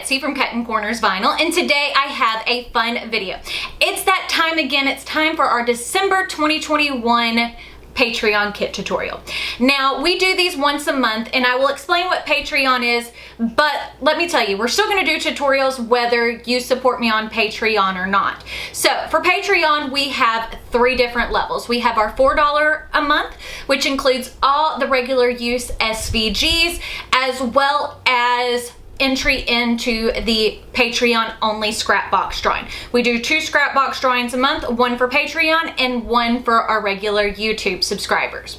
Betsy from Cuttin Corners Vinyl, and today I have a fun video. It's that time again. It's time for our December 2021 Patreon kit tutorial. Now, we do these once a month, and I will explain what Patreon is, but let me tell you, we're still going to do tutorials whether you support me on Patreon or not. So for Patreon, we have 3 different levels. We have our $4 a month, which includes all the regular use SVGs, as well as entry into the Patreon only scrap box drawing. We do 2 scrap box drawings a month, one for Patreon and one for our regular YouTube subscribers.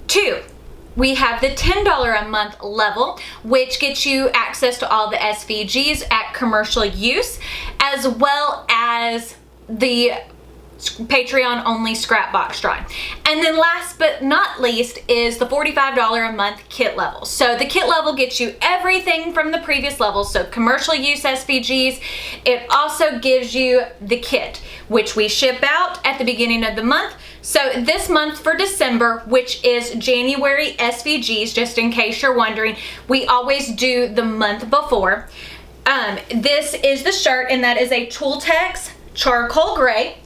2, we have the $10 a month level, which gets you access to all the SVGs at commercial use, as well as the Patreon only scrap box drawing. And then last but not least is the $45 a month kit level. So the kit level gets you everything from the previous levels, so commercial use SVGs. It also gives you the kit, which we ship out at the beginning of the month. So this month for December, which is January SVGs, just in case you're wondering, we always do the month before. This is the shirt, and that is a Tooltex charcoal gray.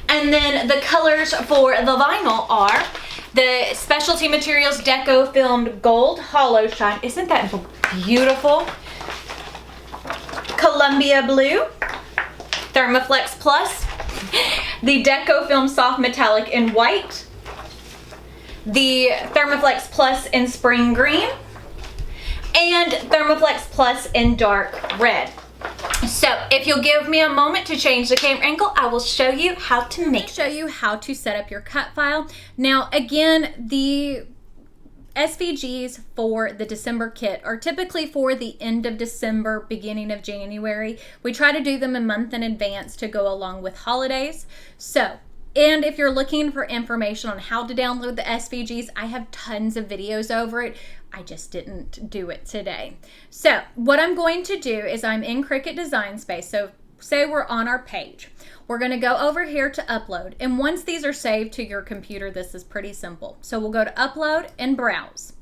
And then the colors for the vinyl are the Specialty Materials Deco Filmed Gold Hollow Shine. Isn't that beautiful? Columbia Blue, Thermaflex Plus, the Deco Film Soft Metallic in White, the Thermaflex Plus in Spring Green, and Thermaflex Plus in Dark Red. So if you'll give me a moment to change the camera angle, I will show you how to set up your cut file. Now again, the SVGs for the December kit are typically for the end of December, beginning of January. We try to do them a month in advance to go along with holidays. And if you're looking for information on how to download the SVGs, I have tons of videos over it. I just didn't do it today. So what I'm going to do is I'm in Cricut Design Space. So say we're on our page. We're going to go over here to upload. And once these are saved to your computer, this is pretty simple. So we'll go to upload and browse.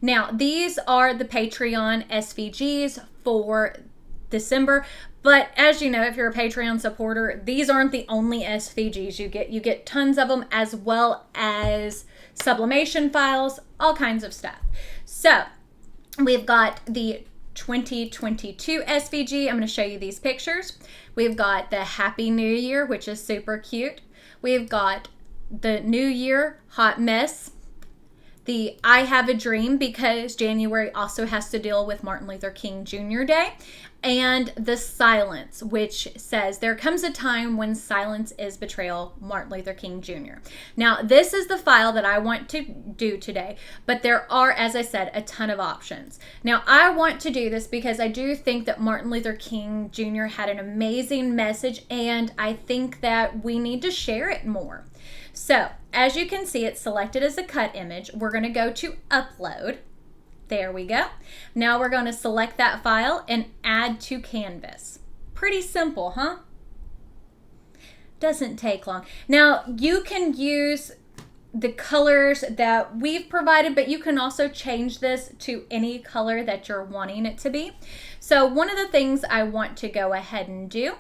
Now these are the Patreon SVGs for December. But as you know, if you're a Patreon supporter, these aren't the only SVGs you get. You get tons of them, as well as sublimation files, all kinds of stuff. So we've got the 2022 SVG. I'm going to show you these pictures. We've got the Happy New Year, which is super cute. We've got the New Year Hot Mess. The I Have a Dream, because January also has to deal with Martin Luther King Jr. Day. And the Silence, which says, there comes a time when silence is betrayal, Martin Luther King Jr. Now, this is the file that I want to do today, but there are, as I said, a ton of options. Now, I want to do this because I do think that Martin Luther King Jr. had an amazing message, and I think that we need to share it more. So, as you can see, it's selected as a cut image. We're going to go to Upload. There we go. Now we're going to select that file and add to canvas. Pretty simple, huh? Doesn't take long. Now you can use the colors that we've provided, but you can also change this to any color that you're wanting it to be. So one of the things I want to go ahead and do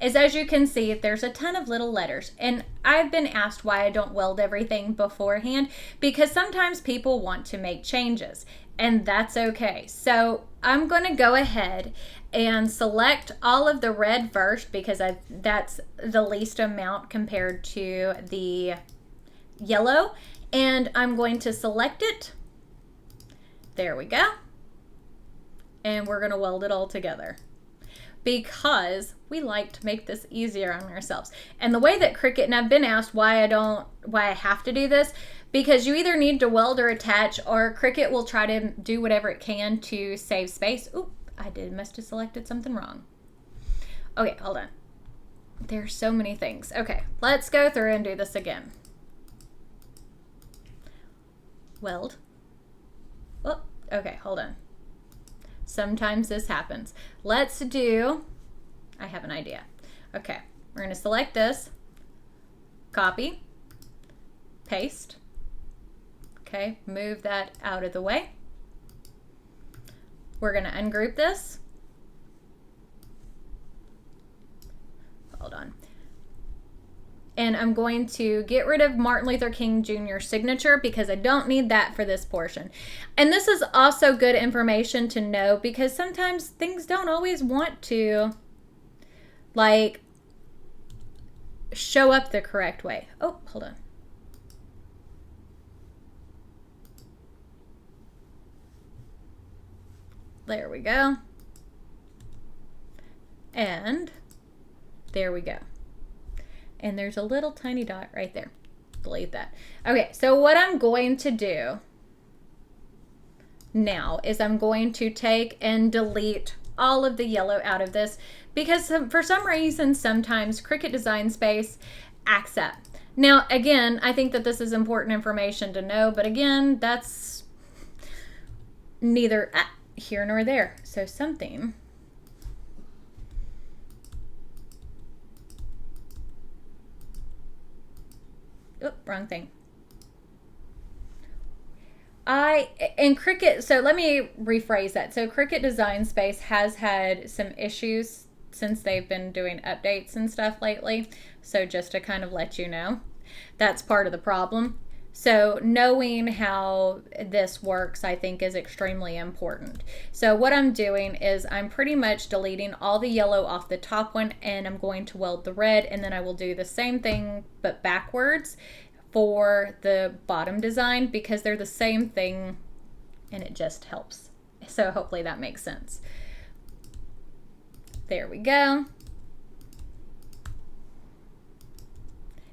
is, as you can see, there's a ton of little letters, and I've been asked why I don't weld everything beforehand, because sometimes people want to make changes, and that's okay. So I'm going to go ahead and select all of the red first, because that's the least amount compared to the yellow, and I'm going to select it. There we go. And we're going to weld it all together, because we like to make this easier on ourselves. And the way that Cricut, and I've been asked why I have to do this, because you either need to weld or attach, or Cricut will try to do whatever it can to save space. Oop, must have selected something wrong. Okay, hold on. There's so many things. Okay, let's go through and do this again. Weld. Oh, okay, hold on. Sometimes this happens. Let's do, I have an idea. Okay, we're going to select this, copy, paste. Okay, move that out of the way. We're going to ungroup this, hold on. And I'm going to get rid of Martin Luther King Jr. signature because I don't need that for this portion. And this is also good information to know because sometimes things don't always want to like show up the correct way. Oh, hold on. There we go. And there we go. And there's a little tiny dot right there. Delete that. Okay, so what I'm going to do now is I'm going to take and delete all of the yellow out of this because for some reason sometimes Cricut Design Space acts up. Now again, I think that this is important information to know, but again, that's neither here nor there. So something wrong thing. And Cricut, so let me rephrase that. So Cricut Design Space has had some issues since they've been doing updates and stuff lately. So just to kind of let you know, that's part of the problem. So knowing how this works, I think, is extremely important. So what I'm doing is I'm pretty much deleting all the yellow off the top one, and I'm going to weld the red, and then I will do the same thing but backwards for the bottom design because they're the same thing and it just helps. So hopefully that makes sense. There we go.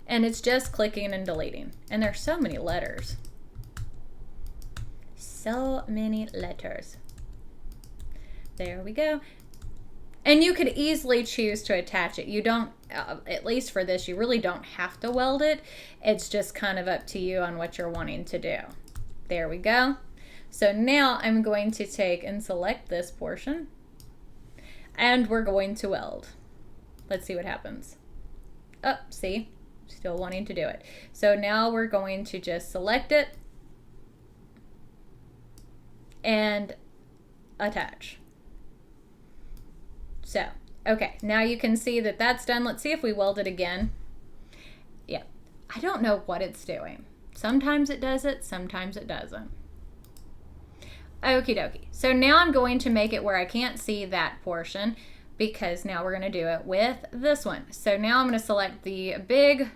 And it's just clicking and deleting. And there's so many letters. So many letters. There we go. And you could easily choose to attach it. You don't, at least for this, you really don't have to weld it. It's just kind of up to you on what you're wanting to do. There we go. So now I'm going to take and select this portion. And we're going to weld. Let's see what happens. Oh, see? Still wanting to do it. So now we're going to just select it and attach. So, okay, now you can see that that's done. Let's see if we weld it again. Yeah, I don't know what it's doing. Sometimes it does it, sometimes it doesn't. Okie dokie. So now I'm going to make it where I can't see that portion because now we're going to do it with this one. So now I'm going to select the big,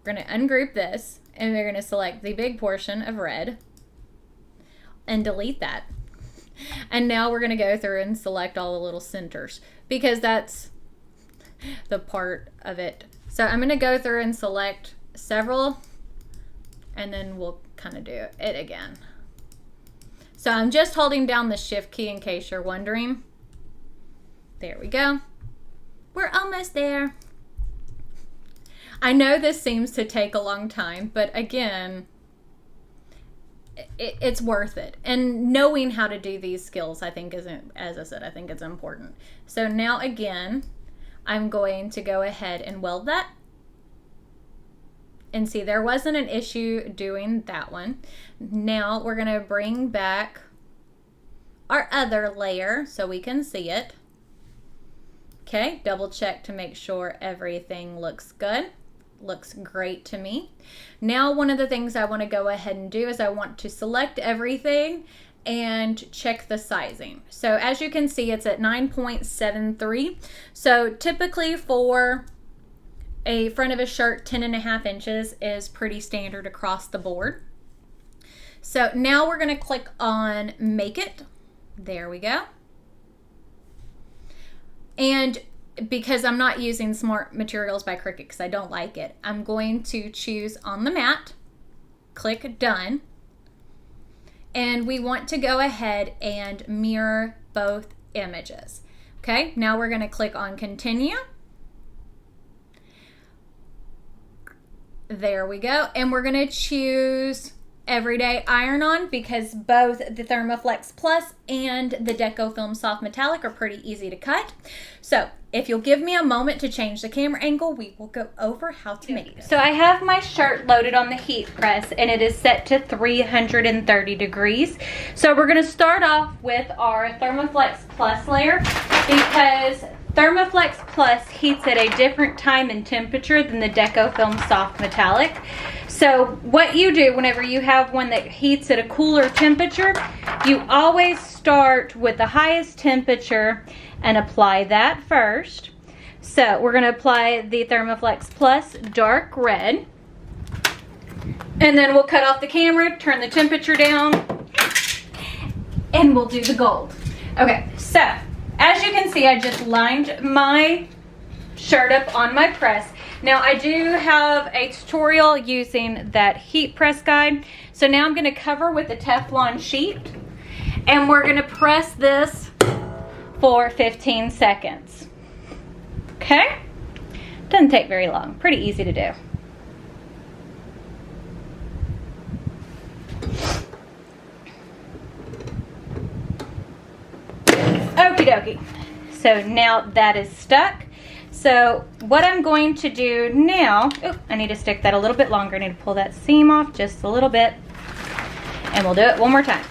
we're going to ungroup this, and we're going to select the big portion of red and delete that. And now we're going to go through and select all the little centers because that's the part of it. So I'm going to go through and select several, and then we'll kind of do it again. So I'm just holding down the shift key in case you're wondering. There we go. We're almost there. I know this seems to take a long time, but again, it's worth it. And knowing how to do these skills, I think, isn't, as I said, I think it's important. So now again, I'm going to go ahead and weld that. And see, there wasn't an issue doing that one. Now we're going to bring back our other layer so we can see it. Okay, double check to make sure everything looks good. Looks great to me. Now one of the things I want to go ahead and do is I want to select everything and check the sizing. So as you can see, it's at 9.73. So typically for a front of a shirt, 10.5 inches is pretty standard across the board. So now we're going to click on Make It. There we go. And because I'm not using Smart Materials by Cricut because I don't like it, I'm going to choose on the mat, click Done, and we want to go ahead and mirror both images. Okay, now we're going to click on Continue. There we go, and we're going to choose Everyday Iron-On because both the ThermoFlex Plus and the Deco Film Soft Metallic are pretty easy to cut. So if you'll give me a moment to change the camera angle, we will go over how to make it. So I have my shirt loaded on the heat press and it is set to 330 degrees. So we're going to start off with our ThermoFlex Plus layer. because Thermoflex Plus heats at a different time and temperature than the Deco Film Soft Metallic. So what you do whenever you have one that heats at a cooler temperature, you always start with the highest temperature and apply that first. So we're going to apply the Thermoflex Plus dark red. And then we'll cut off the camera, turn the temperature down, and we'll do the gold. Okay, so as you can see, I just lined my shirt up on my press. Now I do have a tutorial using that heat press guide. So now I'm going to cover with a Teflon sheet, and we're going to press this for 15 seconds. Okay? Doesn't take very long. Pretty easy to do. Okie dokie. So now that is stuck. So what I'm going to do now, I need to stick that a little bit longer. I need to pull that seam off just a little bit. And we'll do it one more time.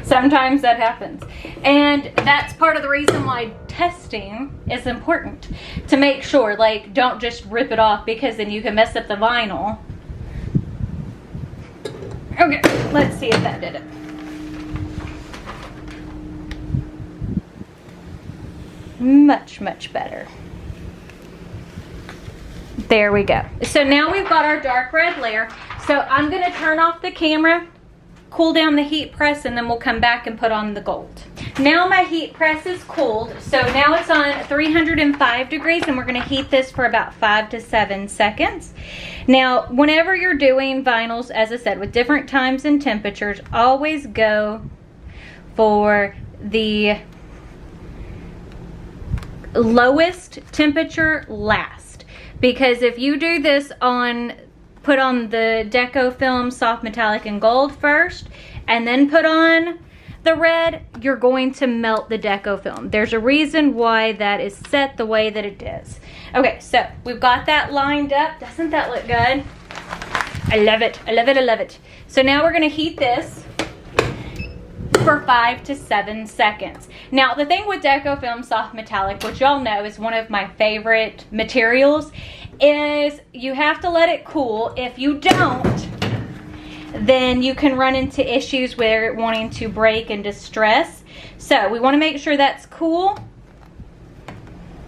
Sometimes that happens. And that's part of the reason why testing is important. To make sure, like, don't just rip it off because then you can mess up the vinyl. Okay, let's see if that did it. Much, much better. There we go. So now we've got our dark red layer. So I'm going to turn off the camera, cool down the heat press, and then we'll come back and put on the gold. Now my heat press is cooled. So now it's on 305 degrees, and we're going to heat this for about 5 to 7 seconds. Now, whenever you're doing vinyls, as I said, with different times and temperatures, always go for the lowest temperature last, because if you do this on, put on the Deco Film Soft Metallic and Gold first and then put on the red, you're going to melt the Deco Film. There's a reason why that is set the way that it is. Okay, so we've got that lined up. Doesn't that look good? I love it. I love it. I love it. So now we're going to heat this for 5 to 7 seconds. Now, the thing with Deco Film Soft Metallic, which y'all know is one of my favorite materials, is you have to let it cool. If you don't, then you can run into issues where wanting to break and distress. So we want to make sure that's cool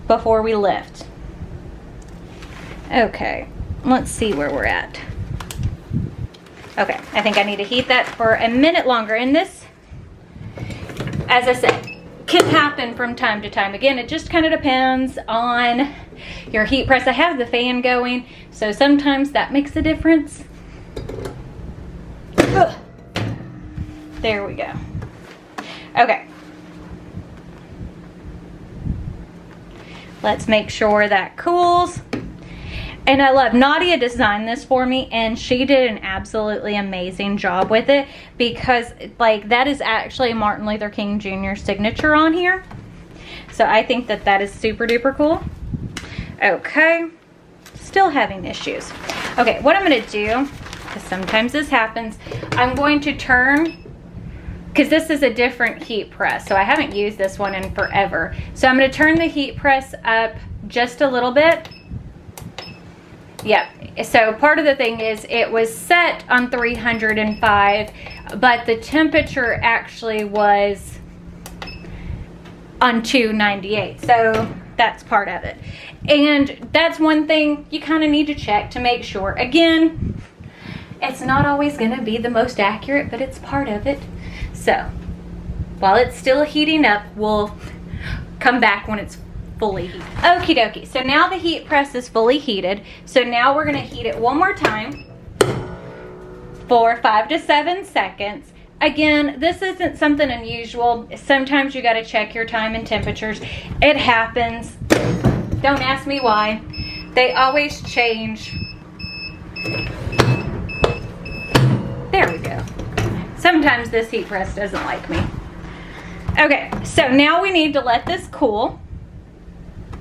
before we lift. Okay, let's see where we're at. Okay, I think I need to heat that for a minute longer. And this, as I said, can happen from time to time. Again, it just kind of depends on your heat press. I have the fan going, so sometimes that makes a difference. Ugh. There we go. Okay. Let's make sure that cools. And I love, Nadia designed this for me, and she did an absolutely amazing job with it, because like that is actually Martin Luther King Jr. signature on here. So I think that that is super duper cool. Okay, still having issues. Okay, what I'm going to do, because sometimes this happens, I'm going to turn, because this is a different heat press, so I haven't used this one in forever. So I'm going to turn the heat press up just a little bit. Yep, so part of the thing is it was set on 305, but the temperature actually was on 298, so that's part of it. And that's one thing you kind of need to check to make sure. Again, it's not always going to be the most accurate, but it's part of it. So while it's still heating up, we'll come back when it's fully heated. Okie dokie, so now the heat press is fully heated. So now we're going to heat it one more time for 5 to 7 seconds. Again, this isn't something unusual. Sometimes you got to check your time and temperatures. It happens. Don't ask me why. They always change. There we go. Sometimes this heat press doesn't like me. Okay, so now we need to let this cool.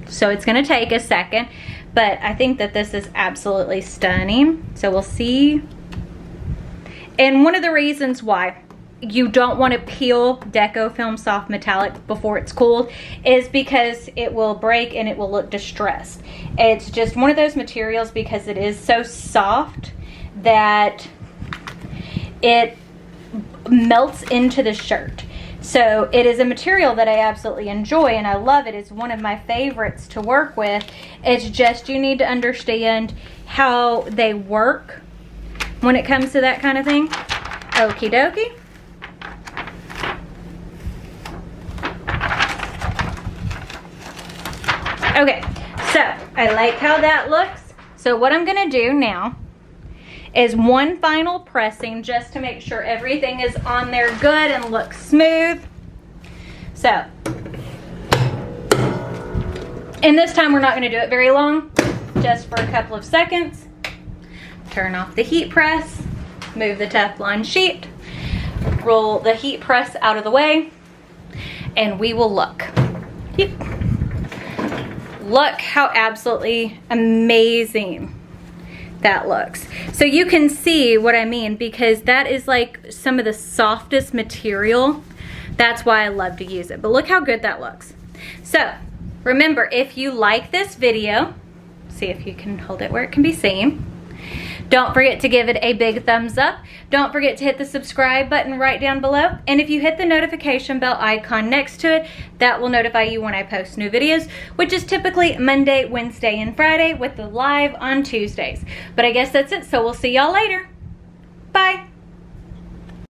So it's going to take a second, but I think that this is absolutely stunning. So we'll see. And one of the reasons why you don't want to peel deco film soft metallic before it's cooled is because it will break and it will look distressed. It's just one of those materials because it is so soft that it melts into the shirt. So it is a material that I absolutely enjoy and I love it. It's one of my favorites to work with. It's just you need to understand how they work when it comes to that kind of thing. Okie dokie. Okay, so I like how that looks. So what I'm gonna do now is one final pressing just to make sure everything is on there good and looks smooth. So, and this time we're not gonna do it very long, just for a couple of seconds. Turn off the heat press, move the Teflon sheet, roll the heat press out of the way, and we will look. Yep. Look how absolutely amazing that looks. So you can see what I mean because that is like some of the softest material. That's why I love to use it. But look how good that looks. So remember, if you like this video, see if you can hold it where it can be seen. Don't forget to give it a big thumbs up. Don't forget to hit the subscribe button right down below. And if you hit the notification bell icon next to it, that will notify you when I post new videos, which is typically Monday, Wednesday, and Friday with the live on Tuesdays. But I guess that's it, so we'll see y'all later. Bye.